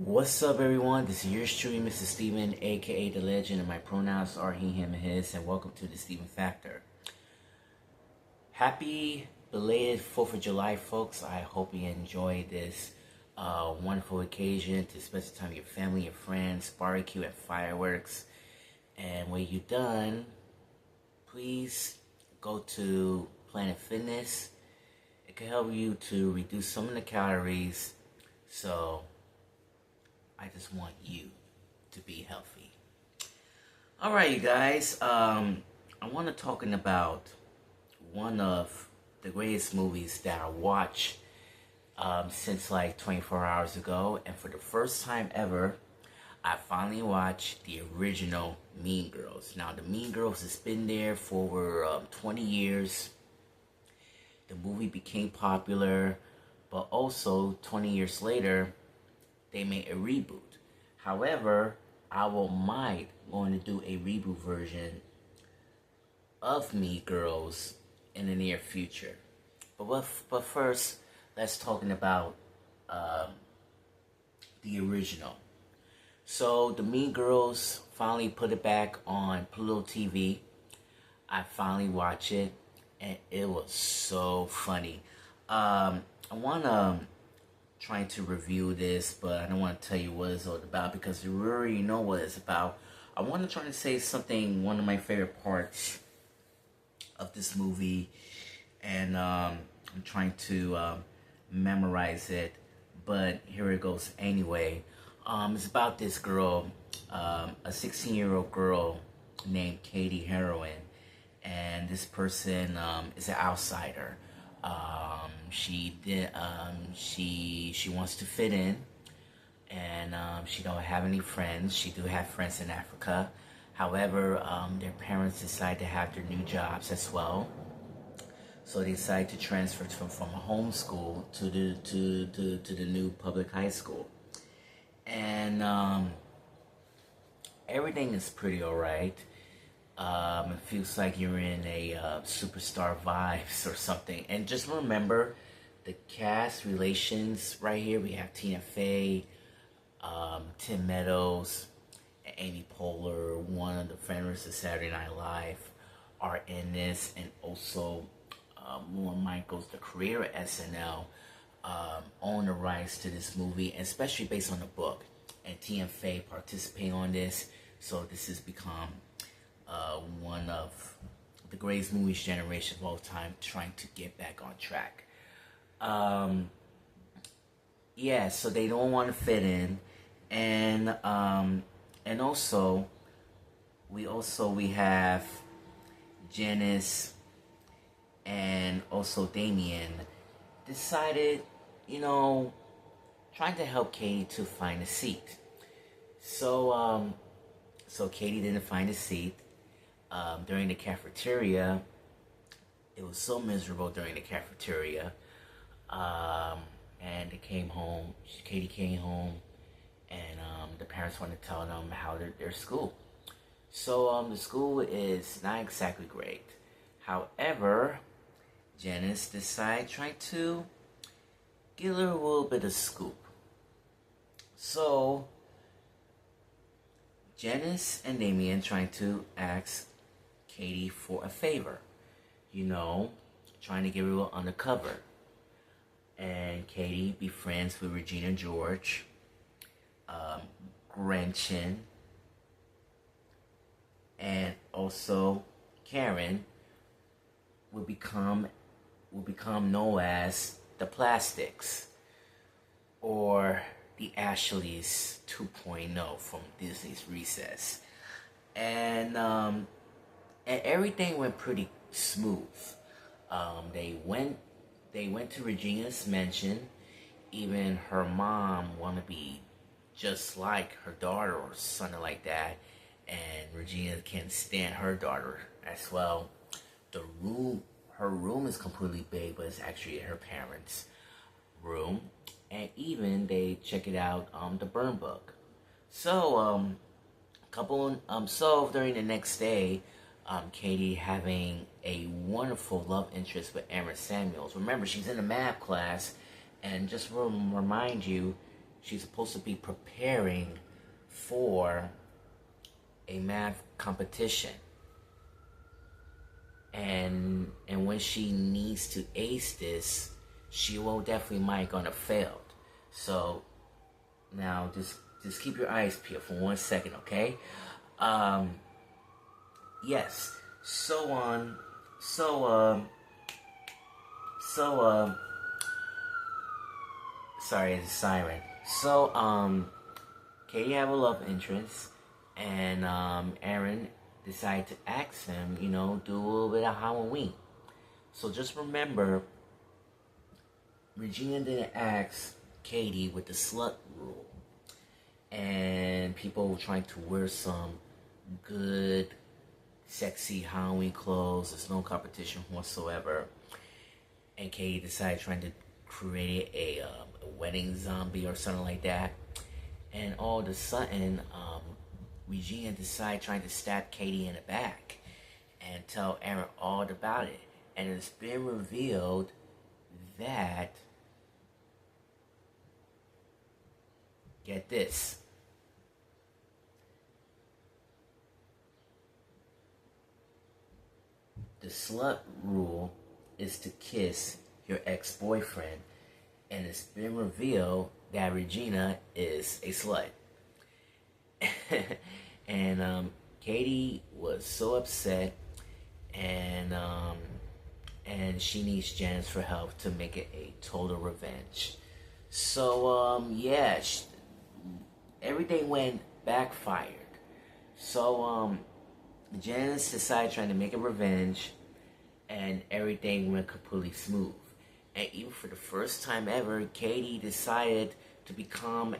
What's up, everyone? This is yours truly, Mr. Steven, aka The Legend, and my pronouns are he, him, and his, and welcome to the Steven Factor. Happy belated 4th of July, folks. I hope you enjoy this wonderful occasion to spend some time with your family, your friends, barbecue, and fireworks. And when you're done, please go to Planet Fitness. It can help you to reduce some of the calories. So I just want you to be healthy. All right, you guys. I want to talking about one of the greatest movies that I watched since like 24 hours ago, and for the first time ever, I finally watched the original Mean Girls. Now, the Mean Girls has been there for over 20 years. The movie became popular, but also 20 years later, they made a reboot. However, I might going to do a reboot version of Mean Girls in the near future. But first, let's talking about the original. So the Mean Girls finally put it back on Pluto TV. I finally watched it, and it was so funny. I wanna trying to review this, but I don't want to tell you what it's all about because you already know what it's about. I want to try to say something, one of my favorite parts of this movie, and I'm trying to memorize it, but here it goes anyway. It's about this girl, a 16-year-old girl named Katie Heroin, and this person is an outsider. She wants to fit in, and she don't have any friends. She do have friends in Africa. However, their parents decide to have their new jobs as well, so they decide to transfer from a home school to the new public high school, and everything is pretty alright. It feels like you're in a Superstar Vibes or something. And just remember the cast relations right here. We have Tina Fey, Tim Meadows, and Amy Poehler, one of the friends of Saturday Night Live, are in this. And also Lorne Michaels, the creator of SNL, owned the rights to this movie, especially based on the book. And Tina Fey participating on this. So this has become one of the greatest movies generation of all time, trying to get back on track. Yeah, so they don't want to fit in, and also we have Janice and also Damien decided, trying to help Katie to find a seat. So Katie didn't find a seat. During the cafeteria, it was so miserable during the cafeteria, and they came home. Katie came home, and the parents wanted to tell them how their school. So the school is not exactly great. However, Janice decided trying to give her a little bit of scoop. So Janice and Damien trying to ask Katie for a favor, trying to get her a little undercover. And Katie be friends with Regina George, Gretchen, and also Karen will become known as the Plastics, or the Ashleys 2.0 from Disney's Recess. And everything went pretty smooth. They went to Regina's mansion. Even her mom wanted to be just like her daughter or something like that. And Regina can't stand her daughter as well. Her room is completely big, but it's actually her parents' room. And even they check it out, the burn book. So so during the next day, Katie having a wonderful love interest with Aaron Samuels. Remember, she's in a math class, and just to remind you, she's supposed to be preparing for a math competition. And when she needs to ace this, she will definitely might gonna fail. So now just keep your eyes peeled for 1 second, okay? Yes. So so so sorry, it's a siren. So Katie have a love interest, and Aaron decided to ask him, do a little bit of Halloween. So just remember, Regina didn't ask Katie with the slut rule, and people trying to wear some good, sexy Halloween clothes. There's no competition whatsoever, and Katie decided trying to create a wedding zombie or something like that. And all of a sudden, Regina decided trying to stab Katie in the back and tell Aaron all about it. And it's been revealed that, get this, the slut rule is to kiss your ex-boyfriend. And it's been revealed that Regina is a slut. And Katie was so upset, and she needs Janice for help to make it a total revenge. So yeah, everything went backfired. So Janice decided trying to make a revenge, and everything went completely smooth. And even for the first time ever, Katie decided to become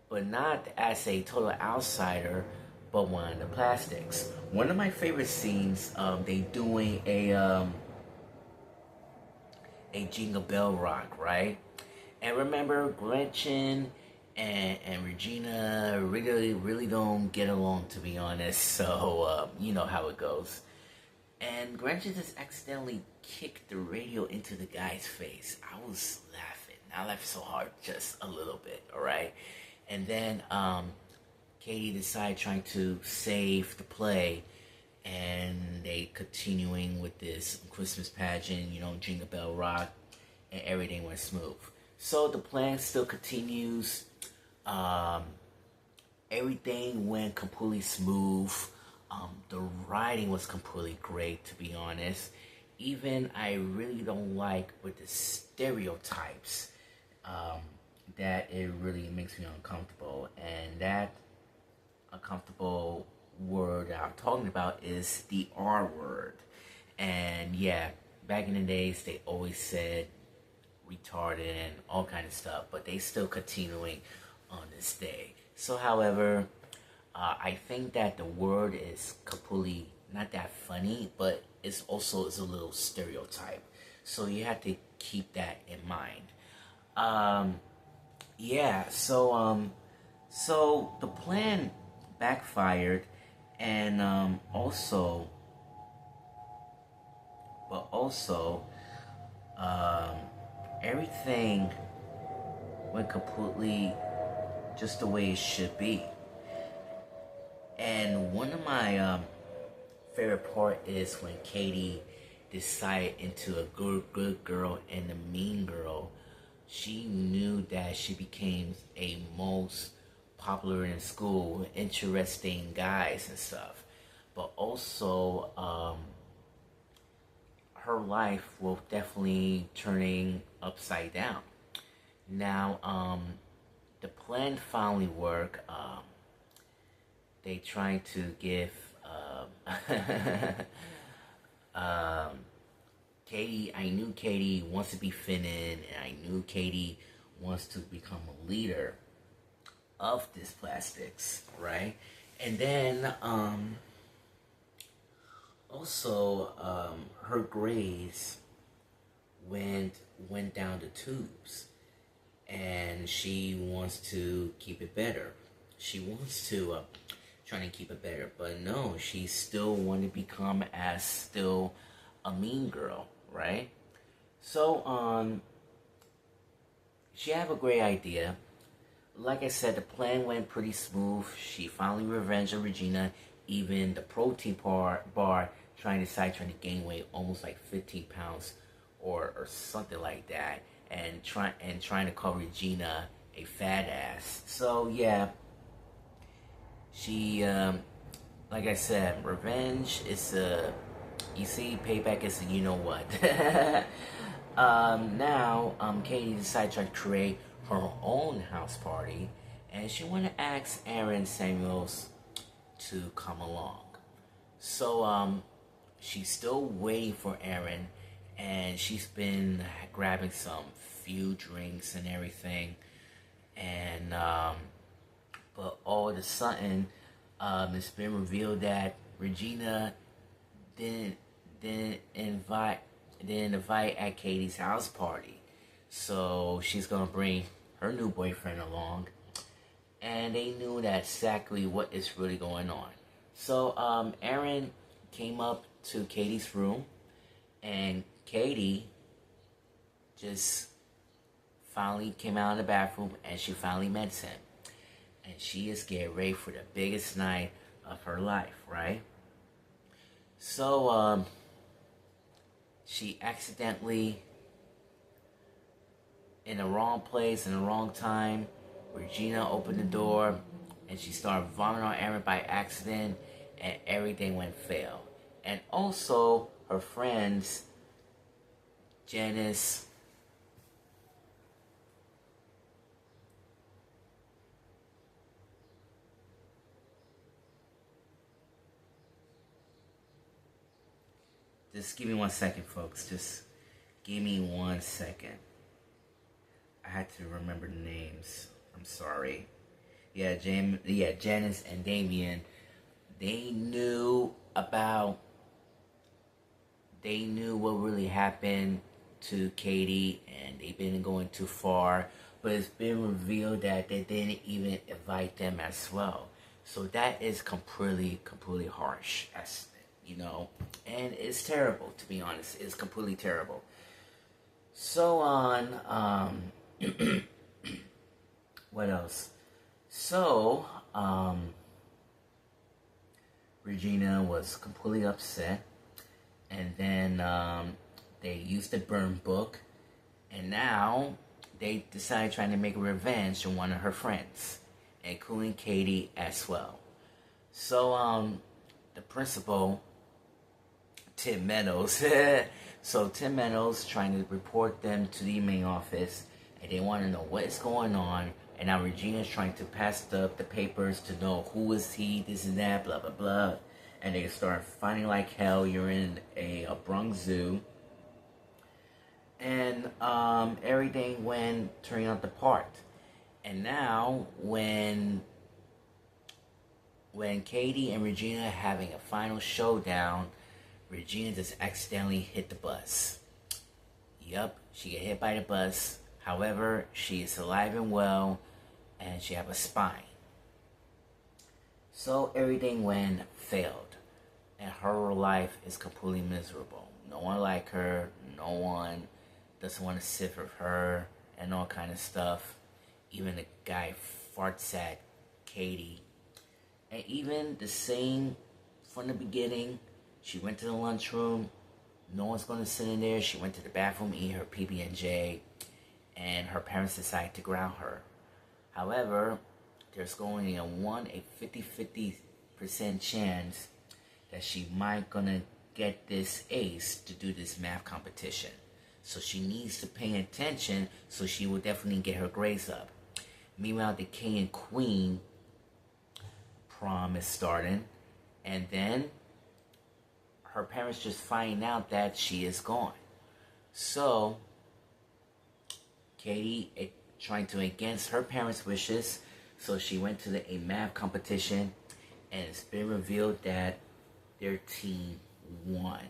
but not as a total outsider, but one of the plastics. One of my favorite scenes, they doing a Jingle Bell Rock, right? And remember, Gretchen and Regina really don't get along, to be honest. So you know how it goes. And Gretchen just accidentally kicked the radio into the guy's face. I was laughing. I laughed so hard, just a little bit, alright? And then Katie decided trying to save the play, and they continuing with this Christmas pageant, Jingle Bell Rock, and everything went smooth. So the plan still continues. Everything went completely smooth. The writing was completely great, to be honest. Even I really don't like with the stereotypes, that it really makes me uncomfortable. And that uncomfortable word that I'm talking about is the R word. And yeah, back in the days, they always said retarded and all kind of stuff, but they still continuing on this day. So, however, I think that the word is completely not that funny, but it's also is a little stereotype. So you have to keep that in mind. Yeah. So the plan backfired, and also, everything went completely just the way it should be. And one of my favorite part is when Katie decided into a good girl and a mean girl. She knew that she became a most popular in school, interesting guys and stuff. But also, her life will definitely turning upside down. Now, the plan finally worked. They trying to give Katie. I knew Katie wants to be feminine, and I knew Katie wants to become a leader of this plastics, right? And then also her grades went down the tubes, and she wants to keep it better. She wants to trying to keep it better, but no, she still want to become as still a mean girl, right? So she had a great idea. Like I said, the plan went pretty smooth. She finally revenged on Regina. Even the protein bar trying to gain weight, almost like 15 pounds or something like that, and trying to call Regina a fat ass. So yeah, she like I said, revenge is a, you see, payback is a you know what. Now, Katie decided to create her own house party, and she wanted to ask Aaron Samuels to come along. So, she's still waiting for Aaron, and she's been grabbing some few drinks and everything, and, but all of a sudden, it's been revealed that Regina didn't didn't invite didn't invite at Katie's house party. So she's gonna bring her new boyfriend along, and they knew that exactly what is really going on. So Aaron came up to Katie's room, and Katie just finally came out of the bathroom, and she finally met him, and she is getting ready for the biggest night of her life, right? So she accidentally, in the wrong place, in the wrong time, Regina opened the door, and she started vomiting on Aaron by accident, and everything went fail. And also, her friends, Janice, just give me 1 second, folks. Just give me 1 second. I had to remember the names. I'm sorry. Yeah, Janice and Damien. They knew what really happened to Katie, and they've been going too far. But it's been revealed that they didn't even invite them as well. So that is completely harsh, as you know, and it's terrible, to be honest. It's completely terrible. So on, what else? So, Regina was completely upset, and then they used the burn book, and now they decided trying to make revenge on one of her friends, including Katie as well. So, the principal, Tim Meadows, so Tim Meadows trying to report them to the main office, and they want to know what is going on. And now Regina's trying to pass the papers to know who is he, this and that, blah, blah, blah. And they start fighting like hell. You're in a Bronx Zoo. And everything went turning out apart. And now when Katie and Regina are having a final showdown, Regina just accidentally hit the bus. Yup, she get hit by the bus. However, she is alive and well, and she have a spine. So everything went failed, and her life is completely miserable. No one like her. No one doesn't want to sit with her, and all kind of stuff. Even the guy farts at Katie, and even the same from the beginning. She went to the lunchroom. No one's going to sit in there. She went to the bathroom, eat her PB&J, and her parents decided to ground her. However, there's going a 50-50% chance that she might gonna get this ace to do this math competition. So she needs to pay attention, so she will definitely get her grades up. Meanwhile, the king and queen prom is starting, and then her parents just find out that she is gone. So Katie trying to against her parents' wishes, so she went to a math competition, and it's been revealed that their team won.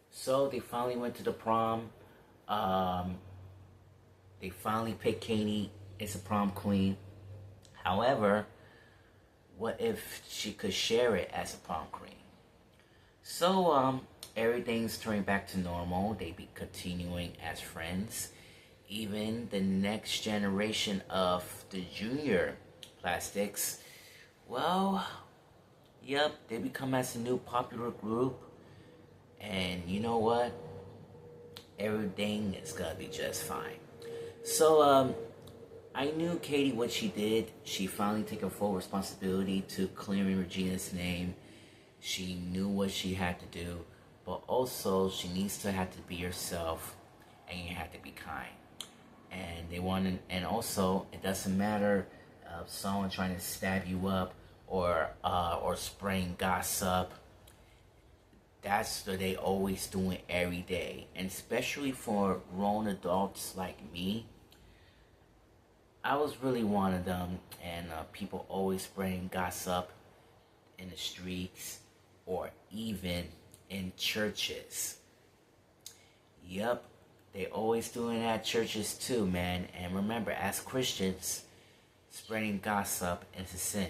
So they finally went to the prom. They finally picked Katie as a prom queen. However, what if she could share it as a prom queen? So everything's turning back to normal. They be continuing as friends. even the next generation of the junior plastics, well, yep, they become as a new popular group. And you know what? Everything is gonna be just fine. So, I knew Katie what she did. She finally took full responsibility to clearing Regina's name. She knew what she had to do, but also she needs to have to be herself, and you have to be kind. And they wanted, and also it doesn't matter someone trying to stab you up or spraying gossip. That's what they always doing every day, and especially for grown adults like me. I was really one of them, and people always spreading gossip in the streets or even in churches. Yep, they always doing that at churches too, man. And remember, as Christians, spreading gossip is a sin.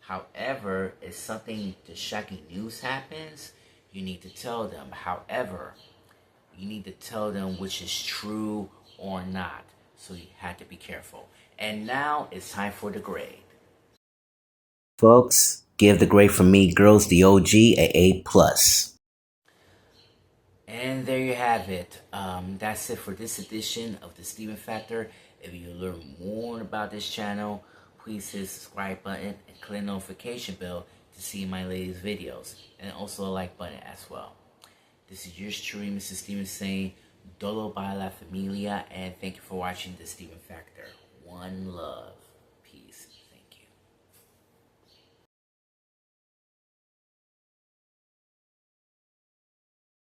However, if something the shocking news happens, you need to tell them. However, you need to tell them which is true or not. So you have to be careful. And now it's time for the grade. Folks, give the grade from me, girls, the OG, A plus. And there you have it. That's it for this edition of the Steven Factor. If you learn more about this channel, please hit the subscribe button and click the notification bell to see my latest videos, and also a like button as well. This is yours truly, Mr. Steven, saying Dolo by la Familia, and thank you for watching the Steven Factor. One love.